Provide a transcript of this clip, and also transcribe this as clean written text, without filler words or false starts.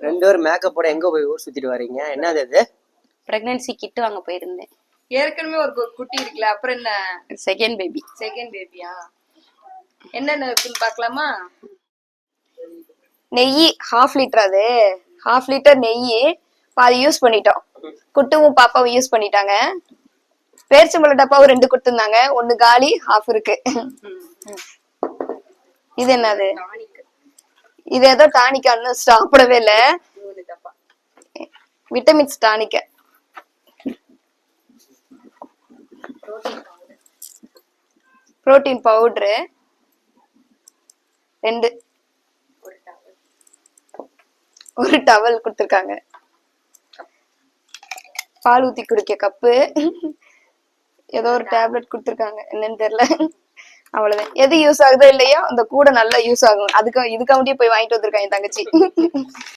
ரெண்டு பேரும் மேக்கப்போட எங்க போய் ஊர் சுத்திட்டு வரீங்க? என்னது இது? பிரெக்னன்சி கிட் வாங்க போயிருந்தேன். ஏற்கனவே ஒரு குட்டி இருக்குல்ல, அப்புறம் என்ன? Second baby. செகண்ட் பேபியா? என்னென்ன இருக்குன்னு பாக்கலாமா? நெய் 1/2 லிட்டர், அது 1/2 லிட்டர் நெய் பாதி யூஸ் பண்ணிட்டோம். குட்டுவும் பாப்பாவும் யூஸ் பண்ணிட்டாங்க. பேரிச்சம்பழ டப்பாவும் 2 கொடுத்துருந்தாங்க, 1 காலி, 1/2 இருக்கு. இது என்னது? இது ஏதோ டானிக்கா, இன்னும் சாப்பிடவே இல்ல. விட்டமின்ஸ் டானிக்க. புரோட்டீன் பவுடரு 2, ஒரு டவல் கொடுத்துருக்காங்க. பால் ஊத்தி குடிக்க கப்பு, ஏதோ ஒரு டேப்லெட் கொடுத்துருக்காங்க, என்னன்னு தெரியல. அவ்வளவுதான். எது யூஸ் ஆகுதோ இல்லையோ அந்த கூட நல்லா யூஸ் ஆகும். இதுக்காண்டியே போய் வாங்கிட்டு வந்திருக்காங்க என் தங்கச்சி.